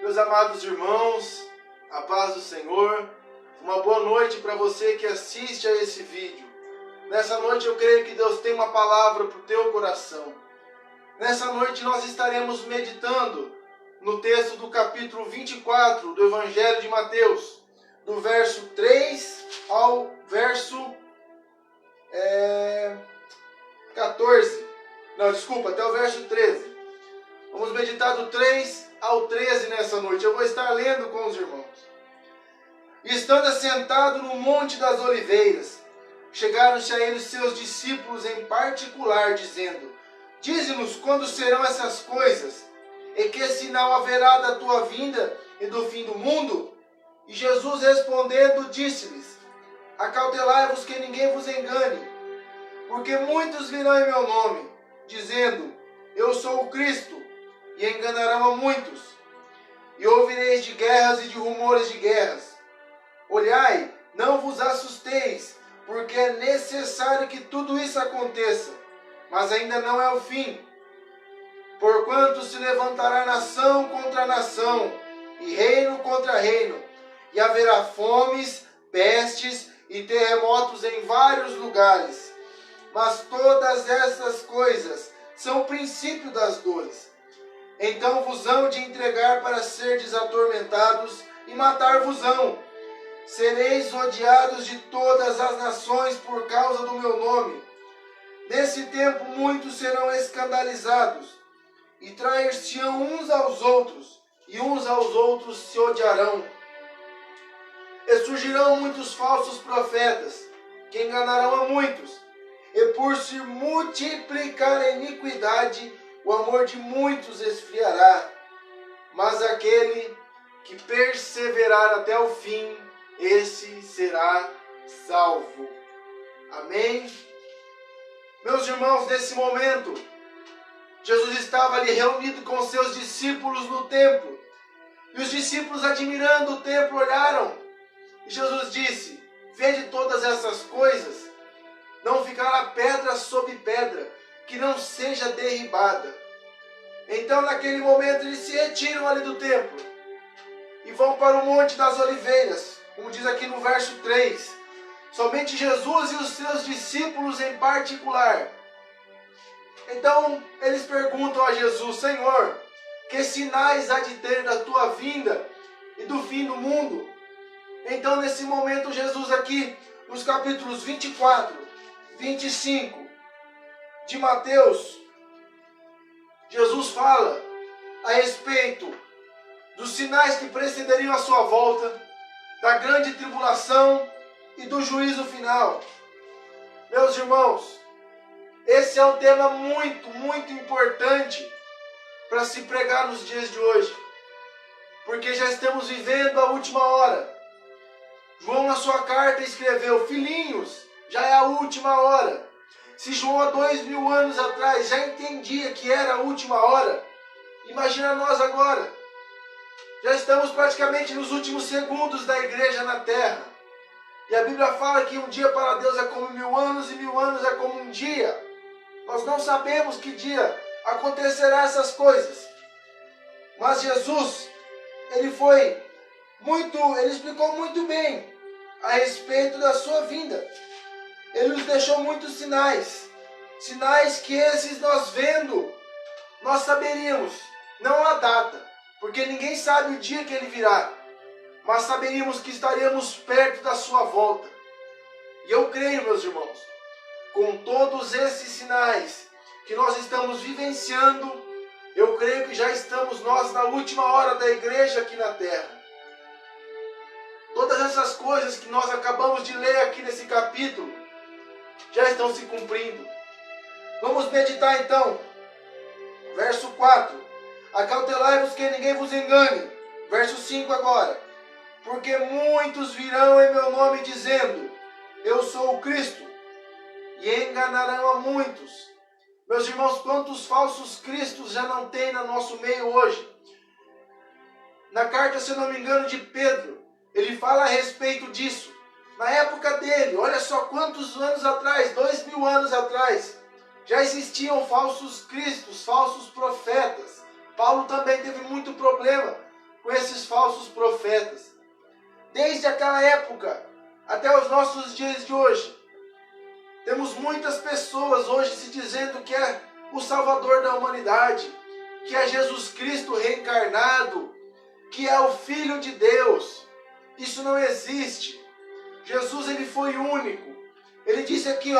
Meus amados irmãos, a paz do Senhor, uma boa noite para você que assiste a esse vídeo. Nessa noite eu creio que Deus tem uma palavra para o teu coração. Nessa noite nós estaremos meditando no texto do capítulo 24 do Evangelho de Mateus, do verso 3 ao verso 14. Não, desculpa, até o verso 13. Vamos meditar do 3 ao 13 nessa noite. Eu vou estar lendo com os irmãos. E estando assentado no Monte das Oliveiras, chegaram-se a ele os seus discípulos em particular, dizendo: Dize-nos quando serão essas coisas, e que sinal haverá da tua vinda e do fim do mundo? E Jesus respondendo disse-lhes: Acautelai-vos que ninguém vos engane, porque muitos virão em meu nome, dizendo: Eu sou o Cristo, e enganarão a muitos. E ouvireis de guerras e de rumores de guerras. Olhai, não vos assusteis, porque é necessário que tudo isso aconteça, mas ainda não é o fim. Porquanto se levantará nação contra nação, e reino contra reino, e haverá fomes, pestes e terremotos em vários lugares. Mas todas essas coisas são o princípio das dores. Então vos hão de entregar para serdes atormentados, e matar-vos-ão. Sereis odiados de todas as nações por causa do meu nome. Nesse tempo muitos serão escandalizados, e trair-se-ão uns aos outros, e uns aos outros se odiarão. E surgirão muitos falsos profetas, que enganarão a muitos, e por se multiplicar a iniquidade, o amor de muitos esfriará. Mas aquele que perseverar até o fim, esse será salvo. Amém? Meus irmãos, nesse momento, Jesus estava ali reunido com seus discípulos no templo. E os discípulos, admirando o templo, olharam. E Jesus disse: Vede todas essas coisas, não ficará pedra sobre pedra, que não seja derribada. Então, naquele momento, eles se retiram ali do templo e vão para o Monte das Oliveiras, como diz aqui no verso 3. Somente Jesus e os seus discípulos em particular. Então, eles perguntam a Jesus: Senhor, que sinais há de ter da tua vinda e do fim do mundo? Então, nesse momento, Jesus aqui, nos capítulos 24, 25 de Mateus, Jesus fala a respeito dos sinais que precederiam a sua volta, da grande tribulação e do juízo final. Meus irmãos, esse é um tema muito, muito importante para se pregar nos dias de hoje, porque já estamos vivendo a última hora. João, na sua carta, escreveu: Filhinhos, já é a última hora. Se João há 2000 anos atrás já entendia que era a última hora, imagina nós agora. Já estamos praticamente nos últimos segundos da igreja na terra. E a Bíblia fala que um dia para Deus é como 1000 anos e 1000 anos é como um dia. Nós não sabemos que dia acontecerá essas coisas. Mas Jesus, ele explicou muito bem a respeito da sua vinda. Ele nos deixou muitos sinais. Sinais que esses nós vendo, nós saberíamos, não a data, porque ninguém sabe o dia que ele virá, mas saberíamos que estaríamos perto da sua volta. E eu creio, meus irmãos, com todos esses sinais que nós estamos vivenciando, eu creio que já estamos nós na última hora da igreja aqui na terra. Todas essas coisas que nós acabamos de ler aqui nesse capítulo já estão se cumprindo. Vamos meditar então. Verso 4. Acautelai-vos que ninguém vos engane. Verso 5 agora. Porque muitos virão em meu nome dizendo: Eu sou o Cristo, e enganarão a muitos. Meus irmãos, quantos falsos cristos já não tem no nosso meio hoje? Na carta, se não me engano, de Pedro, ele fala a respeito disso. Na época dele, olha só quantos anos atrás, 2000 anos atrás, já existiam falsos cristos, falsos profetas. Paulo também teve muito problema com esses falsos profetas. Desde aquela época até os nossos dias de hoje, temos muitas pessoas hoje se dizendo que é o Salvador da humanidade, que é Jesus Cristo reencarnado, que é o Filho de Deus. Isso não existe. Jesus, ele foi único. Ele disse aqui,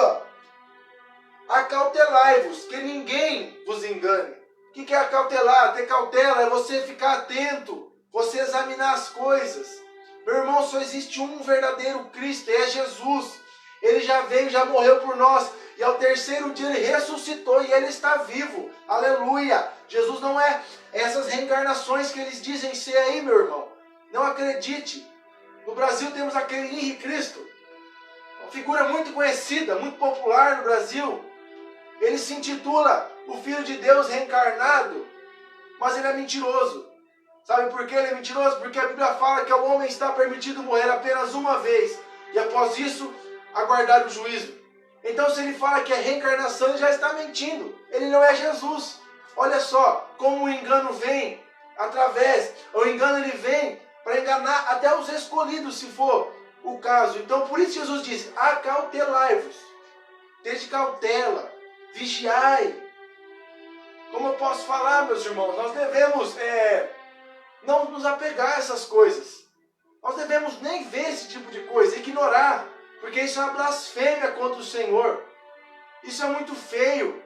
acautelai-vos, que ninguém vos engane. O que é acautelar? Ter cautela é você ficar atento, você examinar as coisas. Meu irmão, só existe um verdadeiro Cristo, e é Jesus. Ele já veio, já morreu por nós, e ao terceiro dia ele ressuscitou e ele está vivo. Aleluia! Jesus não é essas reencarnações que eles dizem ser aí, meu irmão. Não acredite. No Brasil temos aquele Henrique Cristo, uma figura muito conhecida, muito popular no Brasil. Ele se intitula o Filho de Deus reencarnado, mas ele é mentiroso. Sabe por que ele é mentiroso? Porque a Bíblia fala que ao homem está permitido morrer apenas uma vez, e após isso, aguardar o juízo. Então, se ele fala que é reencarnação, ele já está mentindo. Ele não é Jesus. Olha só como o engano vem o engano ele vem para enganar até os escolhidos, se for o caso. Então, por isso Jesus diz, acautelai-vos, tende cautela, vigiai. Como eu posso falar, meus irmãos? Nós devemos não nos apegar a essas coisas. Nós devemos nem ver esse tipo de coisa, ignorar, porque isso é uma blasfêmia contra o Senhor. Isso é muito feio.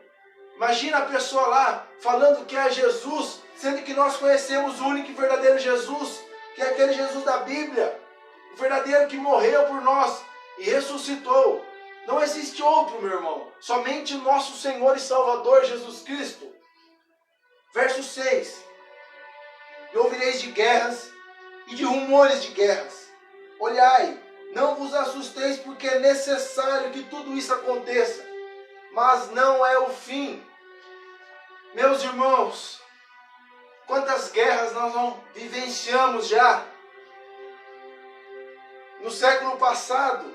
Imagina a pessoa lá falando que é Jesus, sendo que nós conhecemos o único e verdadeiro Jesus, que é aquele Jesus da Bíblia, o verdadeiro que morreu por nós e ressuscitou. Não existe outro, meu irmão, somente o nosso Senhor e Salvador Jesus Cristo. Verso 6. E ouvireis de guerras e de rumores de guerras. Olhai, não vos assusteis, porque é necessário que tudo isso aconteça, mas não é o fim. Meus irmãos, quantas guerras nós não vivenciamos já? No século passado,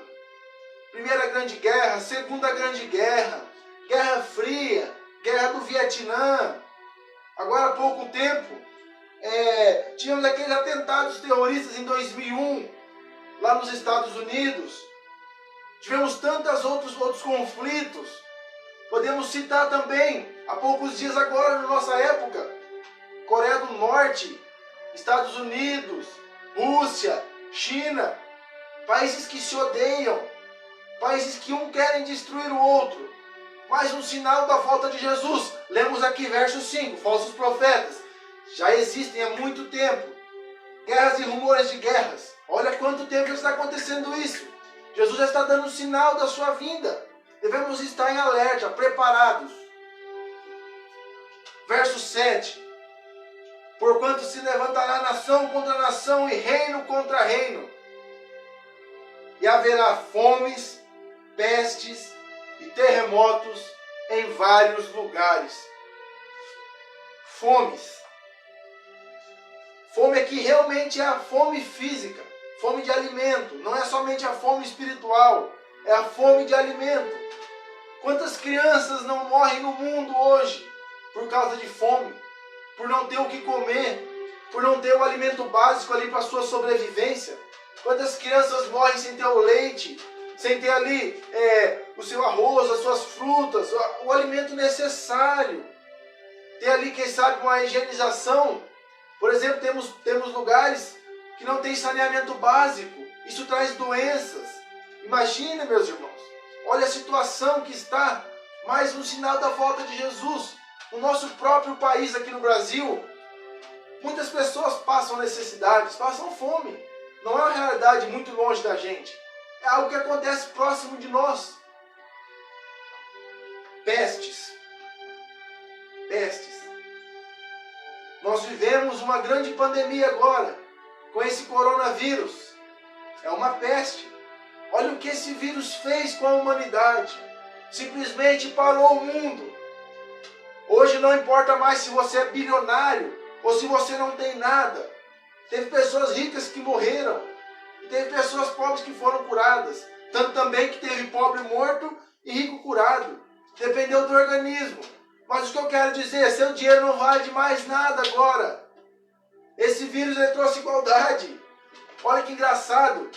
Primeira Grande Guerra, Segunda Grande Guerra, Guerra Fria, Guerra do Vietnã. Agora há pouco tempo, tínhamos aqueles atentados terroristas em 2001, lá nos Estados Unidos. Tivemos tantos outros conflitos. Podemos citar também, há poucos dias agora, na nossa época, Coreia do Norte, Estados Unidos, Rússia, China, países que se odeiam, países que um querem destruir o outro. Mais um sinal da volta de Jesus. Lemos aqui verso 5, falsos profetas. Já existem há muito tempo. Guerras e rumores de guerras. Olha quanto tempo já está acontecendo isso. Jesus já está dando sinal da sua vinda. Devemos estar em alerta, preparados. Verso 7. Porquanto se levantará nação contra nação e reino contra reino. E haverá fomes, pestes e terremotos em vários lugares. Fomes. Fome aqui realmente é a fome física, fome de alimento. Não é somente a fome espiritual, é a fome de alimento. Quantas crianças não morrem no mundo hoje por causa de fome, por não ter o que comer, por não ter o alimento básico ali para a sua sobrevivência? Quantas crianças morrem sem ter o leite, sem ter ali o seu arroz, as suas frutas, o alimento necessário? Ter ali, quem sabe, uma higienização. Por exemplo, temos lugares que não tem saneamento básico. Isso traz doenças. Imagine, meus irmãos. Olha a situação que está. Mais um sinal da volta de Jesus. No nosso próprio país, aqui no Brasil, muitas pessoas passam necessidades, passam fome. Não é uma realidade muito longe da gente. É algo que acontece próximo de nós. Pestes. Pestes. Nós vivemos uma grande pandemia agora, com esse coronavírus. É uma peste. Olha o que esse vírus fez com a humanidade. Simplesmente parou o mundo. Hoje não importa mais se você é bilionário ou se você não tem nada. Teve pessoas ricas que morreram e teve pessoas pobres que foram curadas. Tanto também que teve pobre morto e rico curado. Dependeu do organismo. Mas o que eu quero dizer, seu dinheiro não vale de mais nada agora. Esse vírus ele trouxe igualdade. Olha que engraçado.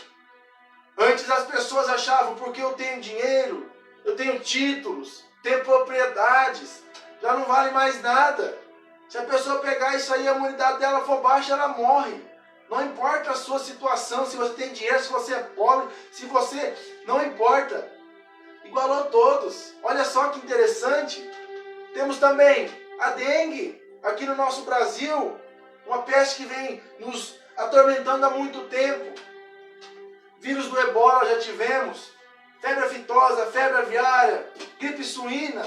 Antes as pessoas achavam, porque eu tenho dinheiro, eu tenho títulos, tenho propriedades, já não vale mais nada. Se a pessoa pegar isso aí, a imunidade dela for baixa, ela morre. Não importa a sua situação, se você tem dinheiro, se você é pobre, se você... Não importa. Igualou todos. Olha só que interessante. Temos também a dengue, aqui no nosso Brasil. Uma peste que vem nos atormentando há muito tempo. Vírus do ebola já tivemos. Febre aftosa, febre aviária, gripe suína.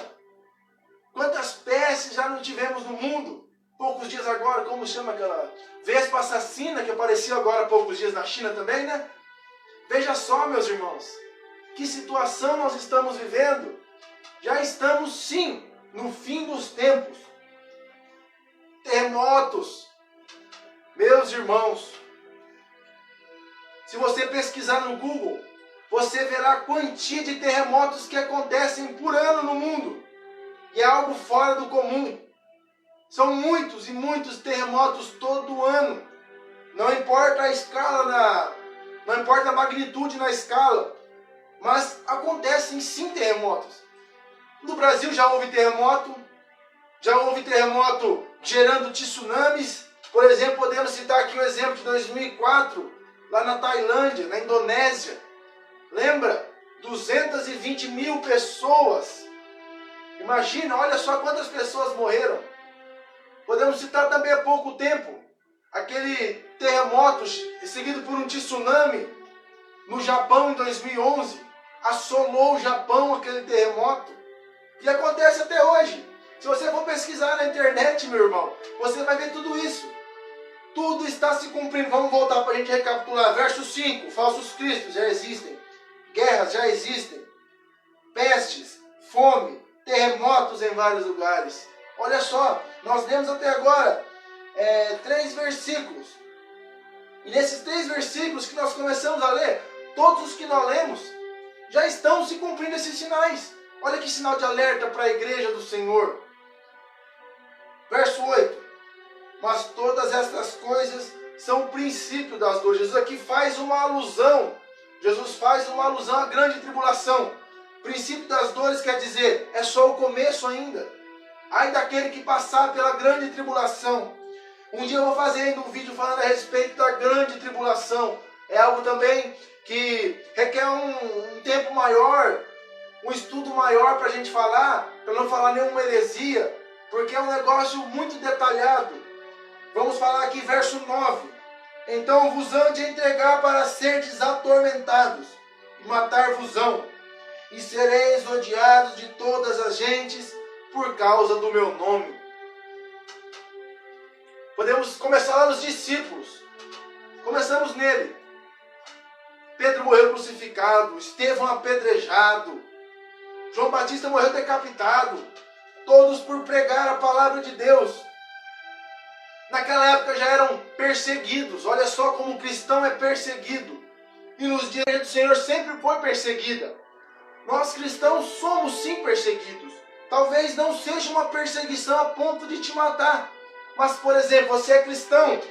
Quantas pestes já não tivemos no mundo? Poucos dias agora, como chama aquela vespa assassina que apareceu agora há poucos dias na China também, né? Veja só, meus irmãos, que situação nós estamos vivendo. Já estamos, sim, no fim dos tempos. Terremotos. Meus irmãos, se você pesquisar no Google, você verá a quantia de terremotos que acontecem por ano no mundo. E é algo fora do comum. São muitos e muitos terremotos todo ano. Não importa a escala, não importa a magnitude na escala, mas acontecem sim terremotos. No Brasil já houve terremoto gerando tsunamis. Por exemplo, podemos citar aqui o exemplo de 2004, lá na Tailândia, na Indonésia. Lembra? 220 mil pessoas. Imagina, olha só quantas pessoas morreram. Podemos citar também há pouco tempo aquele terremoto seguido por um tsunami no Japão em 2011. Assolou o Japão aquele terremoto. E acontece até hoje. Se você for pesquisar na internet, meu irmão, você vai ver tudo isso. Tudo está se cumprindo. Vamos voltar para a gente recapitular. Verso 5. Falsos cristos já existem. Guerras já existem. Pestes, fome, terremotos em vários lugares. Olha só, nós lemos até agora 3 versículos. E nesses 3 versículos que nós começamos a ler, todos os que nós lemos, já estão se cumprindo esses sinais. Olha que sinal de alerta para a igreja do Senhor. Verso 8. Mas todas estas coisas são o princípio das dores. Jesus aqui faz uma alusão. Jesus faz uma alusão à grande tribulação. Princípio das dores quer dizer, é só o começo ainda. Ai daquele que passar pela grande tribulação. Um dia eu vou fazer ainda um vídeo falando a respeito da grande tribulação. É algo também que requer um tempo maior, um estudo maior para a gente falar, para não falar nenhuma heresia, porque é um negócio muito detalhado. Vamos falar aqui verso 9. Então vos hão de entregar para serdes atormentados, e matar-vos-ão, e sereis odiados de todas as gentes por causa do meu nome. Podemos começar lá nos discípulos. Começamos nele. Pedro morreu crucificado, Estevão apedrejado, João Batista morreu decapitado, todos por pregar a palavra de Deus. Naquela época já eram perseguidos. Olha só como o cristão é perseguido. E nos dias do Senhor sempre foi perseguida. Nós cristãos somos sim perseguidos. Talvez não seja uma perseguição a ponto de te matar. Mas, por exemplo, você é cristão.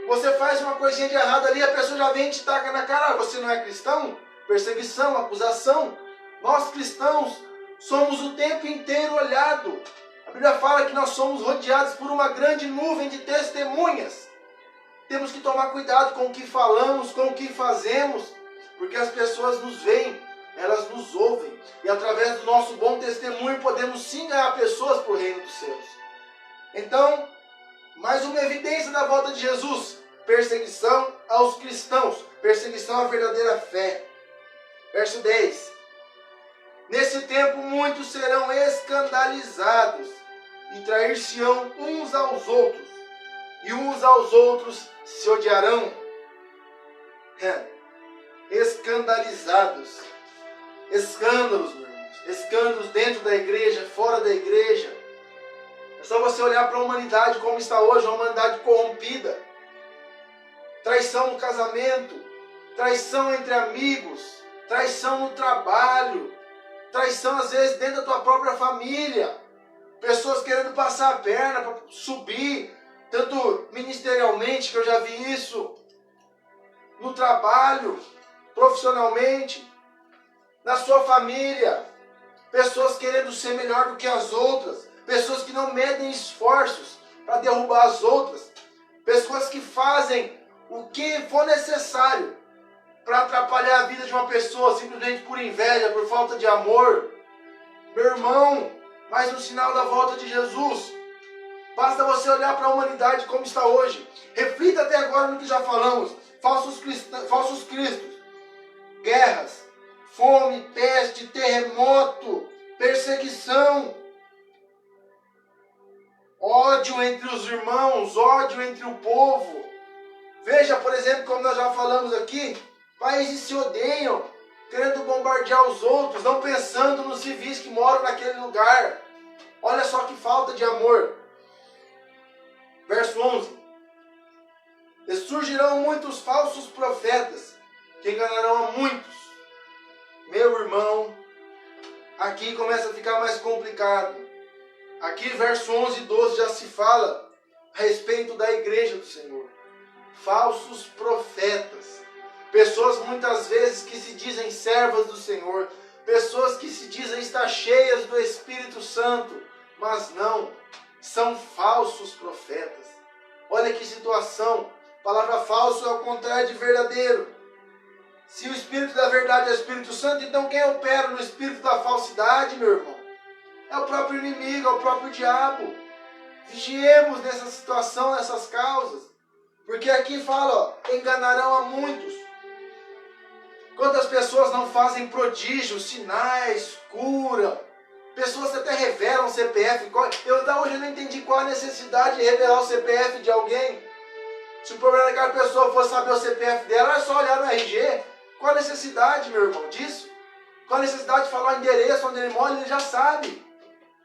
Você faz uma coisinha de errado ali, a pessoa já vem e te taca na cara. Você não é cristão? Perseguição, acusação. Nós cristãos somos o tempo inteiro olhados. A Bíblia fala que nós somos rodeados por uma grande nuvem de testemunhas. Temos que tomar cuidado com o que falamos, com o que fazemos, porque as pessoas nos veem, elas nos ouvem. E através do nosso bom testemunho podemos sim ganhar pessoas para o reino dos céus. Então, mais uma evidência da volta de Jesus. Perseguição aos cristãos. Perseguição à verdadeira fé. Verso 10. Nesse tempo muitos serão escandalizados e trair-se-ão uns aos outros, e uns aos outros se odiarão. Escandalizados. Escândalos, meus irmãos. Escândalos dentro da igreja, fora da igreja. É só você olhar para a humanidade como está hoje, uma humanidade corrompida. Traição no casamento, traição entre amigos, traição no trabalho, traição às vezes dentro da tua própria família. Pessoas querendo passar a perna para subir, tanto ministerialmente, que eu já vi isso, no trabalho, profissionalmente, na sua família, pessoas querendo ser melhor do que as outras, pessoas que não medem esforços para derrubar as outras, pessoas que fazem o que for necessário para atrapalhar a vida de uma pessoa, simplesmente por inveja, por falta de amor. Meu irmão, mais um sinal da volta de Jesus. Basta você olhar para a humanidade como está hoje. Reflita até agora no que já falamos. Falsos cristos, guerras, fome, peste, terremoto, perseguição, ódio entre os irmãos, ódio entre o povo. Veja, por exemplo, como nós já falamos aqui, países se odeiam, querendo bombardear os outros, não pensando nos civis que moram naquele lugar. Olha só que falta de amor. Verso 11. E surgirão muitos falsos profetas, que enganarão a muitos. Meu irmão, aqui começa a ficar mais complicado. Aqui, verso 11 e 12, já se fala a respeito da igreja do Senhor. Falsos profetas. Pessoas muitas vezes que se dizem servas do Senhor. Pessoas que se dizem estar cheias do Espírito Santo. Mas não, são falsos profetas. Olha que situação. A palavra falso é o contrário de verdadeiro. Se o Espírito da verdade é o Espírito Santo, então quem opera no Espírito da falsidade, meu irmão? É o próprio inimigo, é o próprio diabo. Vigiemos nessa situação, nessas causas. Porque aqui fala, ó, enganarão a muitos. Quantas pessoas não fazem prodígios, sinais, cura? Pessoas que até revelam o CPF. Eu até hoje não entendi qual a necessidade de revelar o CPF de alguém. Se o problema é que a pessoa for saber o CPF dela, é só olhar no RG. Qual a necessidade, meu irmão, disso? Qual a necessidade de falar o endereço onde ele mora? Ele já sabe.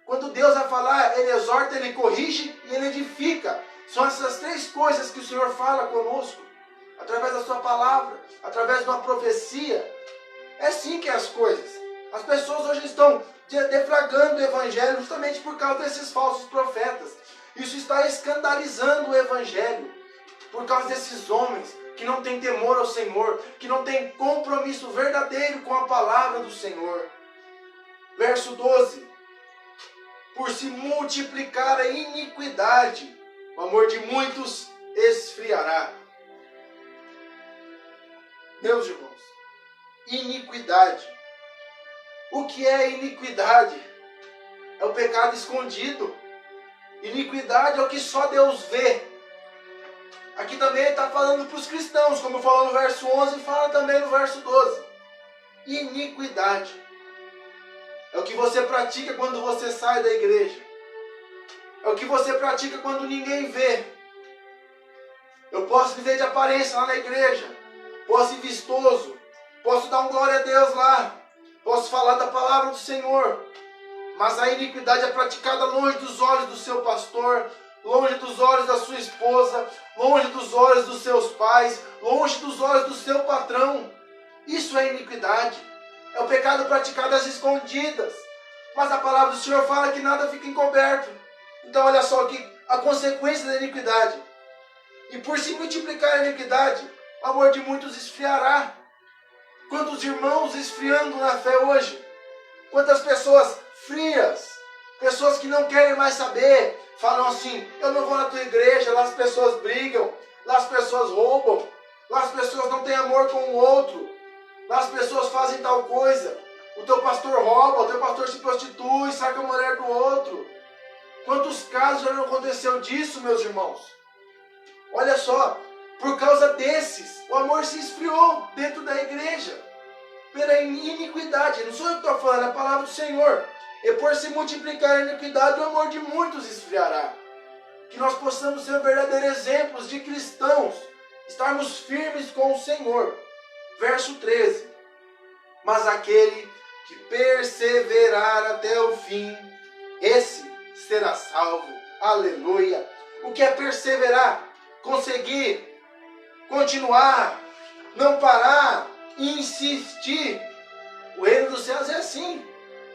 Quando Deus vai falar, Ele exorta, Ele corrige e Ele edifica. São essas três coisas que o Senhor fala conosco. Através da sua palavra, através de uma profecia. É assim que é as coisas. As pessoas hoje estão deflagrando o Evangelho justamente por causa desses falsos profetas. Isso está escandalizando o Evangelho. Por causa desses homens que não têm temor ao Senhor, que não têm compromisso verdadeiro com a palavra do Senhor. Verso 12. Por se multiplicar a iniquidade, o amor de muitos esfriará. Meus irmãos, iniquidade. O que é iniquidade? É o pecado escondido. Iniquidade é o que só Deus vê. Aqui também ele está falando para os cristãos, como falou no verso 11 e fala também no verso 12. Iniquidade. É o que você pratica quando você sai da igreja. É o que você pratica quando ninguém vê. Eu posso viver de aparência lá na igreja. Posso ir vistoso. Posso dar um glória a Deus lá. Posso falar da palavra do Senhor. Mas a iniquidade é praticada longe dos olhos do seu pastor, longe dos olhos da sua esposa, longe dos olhos dos seus pais, longe dos olhos do seu patrão. Isso é iniquidade. É o pecado praticado às escondidas. Mas a palavra do Senhor fala que nada fica encoberto. Então olha só aqui a consequência da iniquidade. E por se multiplicar a iniquidade, o amor de muitos esfriará. Quantos irmãos esfriando na fé hoje? Quantas pessoas frias, pessoas que não querem mais saber, falam assim, eu não vou na tua igreja, lá as pessoas brigam, lá as pessoas roubam, lá as pessoas não têm amor com o outro, lá as pessoas fazem tal coisa, o teu pastor rouba, o teu pastor se prostitui, saca a mulher do outro. Quantos casos já não aconteceu disso, meus irmãos? Olha só, por causa desses, o amor se esfriou dentro da igreja, pela iniquidade. Não sou eu que estou falando, é a palavra do Senhor. E por se multiplicar a iniquidade, o amor de muitos esfriará. Que nós possamos ser verdadeiros exemplos de cristãos, estarmos firmes com o Senhor. Verso 13. Mas aquele que perseverar até o fim, esse será salvo. Aleluia. O que é perseverar? Conseguir, continuar, não parar, insistir. O reino dos céus é assim.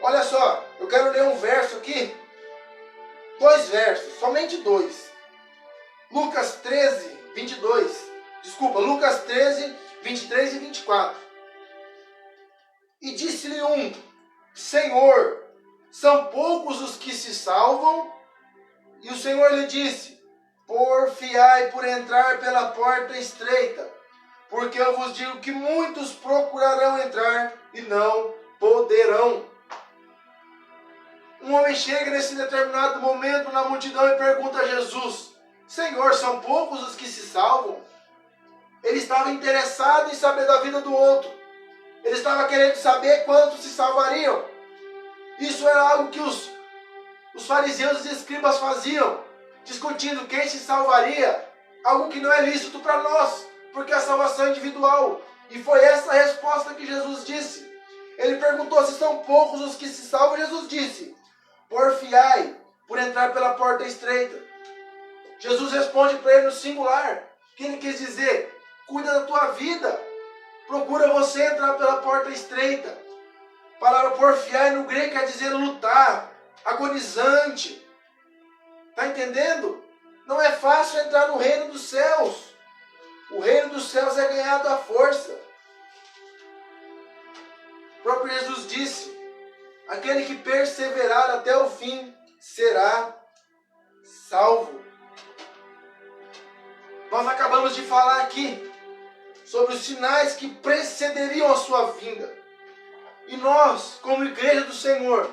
Olha só, eu quero ler um verso aqui. 2 versos, somente 2. Lucas 13, 22. Desculpa, Lucas 13, 23 e 24. E disse-lhe um: Senhor, são poucos os que se salvam? E o Senhor lhe disse: porfiai por entrar pela porta estreita, porque eu vos digo que muitos procurarão entrar e não poderão. Um homem chega nesse determinado momento na multidão e pergunta a Jesus: Senhor, são poucos os que se salvam? Ele estava interessado em saber da vida do outro. Ele estava querendo saber quantos se salvariam. Isso era algo que os fariseus e escribas faziam, discutindo quem se salvaria, algo que não é lícito para nós, porque a salvação é individual. E foi essa a resposta que Jesus disse. Ele perguntou se são poucos os que se salvam. Jesus disse: porfiai por entrar pela porta estreita. Jesus responde para ele no singular. O que ele quis dizer? Cuida da tua vida. Procura você entrar pela porta estreita. A palavra porfiar no grego quer dizer lutar, agonizante. Está entendendo? Não é fácil entrar no reino dos céus. O reino dos céus é ganhado à força. O próprio Jesus disse: aquele que perseverar até o fim será salvo. Nós acabamos de falar aqui sobre os sinais que precederiam a sua vinda. E nós, como igreja do Senhor,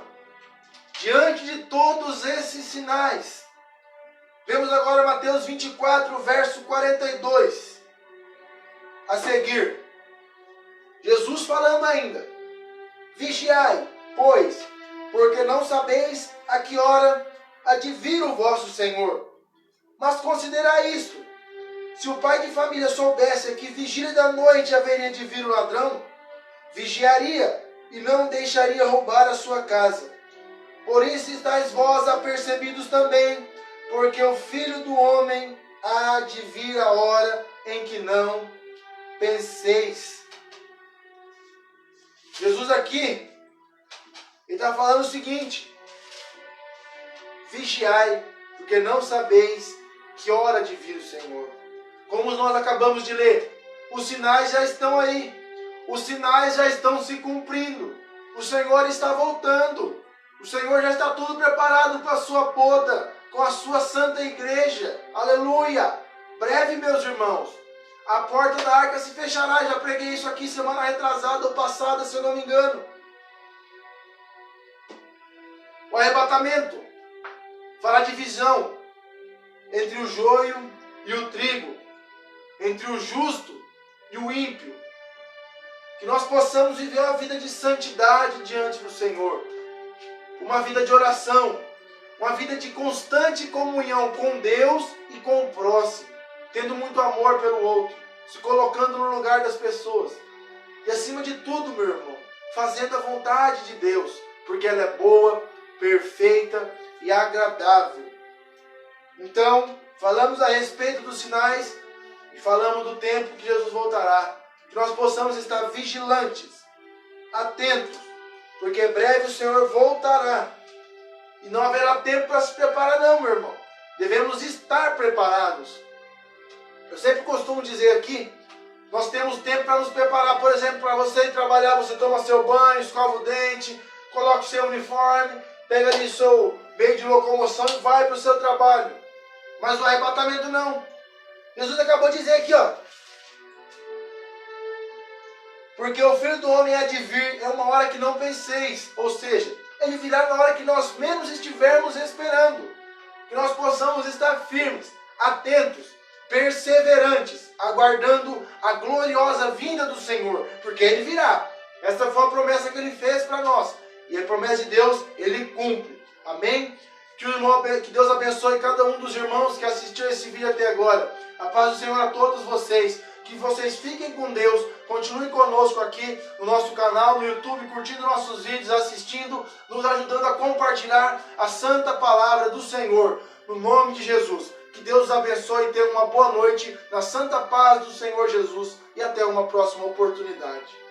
diante de todos esses sinais, vemos agora Mateus 24, verso 42. A seguir, Jesus falando ainda: vigiai, pois, porque não sabeis a que hora há de vir o vosso Senhor. Mas considerai isto: se o pai de família soubesse que vigília da noite haveria de vir o ladrão, vigiaria e não deixaria roubar a sua casa. Por isso estáis vós apercebidos também, porque o Filho do Homem há de vir a hora em que não penseis. Jesus aqui, ele está falando o seguinte: vigiai, porque não sabeis que hora de vir o Senhor. Como nós acabamos de ler, os sinais já estão aí. Os sinais já estão se cumprindo. O Senhor está voltando. O Senhor já está tudo preparado para a sua boda, com a sua santa igreja. Aleluia! Breve, meus irmãos, a porta da arca se fechará. Já preguei isso aqui semana retrasada ou passada, se eu não me engano. O arrebatamento fará divisão entre o joio e o trigo, entre o justo e o ímpio. Que nós possamos viver uma vida de santidade diante do Senhor, uma vida de oração, uma vida de constante comunhão com Deus e com o próximo, tendo muito amor pelo outro, se colocando no lugar das pessoas. E acima de tudo, meu irmão, fazendo a vontade de Deus, porque ela é boa, perfeita e agradável. Então, falamos a respeito dos sinais e falamos do tempo que Jesus voltará. Que nós possamos estar vigilantes, atentos, porque breve o Senhor voltará. E não haverá tempo para se preparar não, meu irmão. Devemos estar preparados. Eu sempre costumo dizer aqui, nós temos tempo para nos preparar. Por exemplo, para você ir trabalhar, você toma seu banho, escova o dente, coloca o seu uniforme, pega ali seu meio de locomoção e vai para o seu trabalho. Mas o arrebatamento não. Jesus acabou de dizer aqui, ó: porque o Filho do Homem há de vir é uma hora que não penseis. Ou seja, ele virá na hora que nós menos estivermos esperando. Que nós possamos estar firmes, atentos, perseverantes, aguardando a gloriosa vinda do Senhor. Porque ele virá. Essa foi a promessa que ele fez para nós. E a promessa de Deus, ele cumpre. Amém? Que Deus abençoe cada um dos irmãos que assistiu esse vídeo até agora. A paz do Senhor a todos vocês. Que vocês fiquem com Deus. Continuem conosco aqui no nosso canal, no YouTube, curtindo nossos vídeos, assistindo, nos ajudando a compartilhar a santa palavra do Senhor. No nome de Jesus. Que Deus os abençoe e tenha uma boa noite na santa paz do Senhor Jesus. E até uma próxima oportunidade.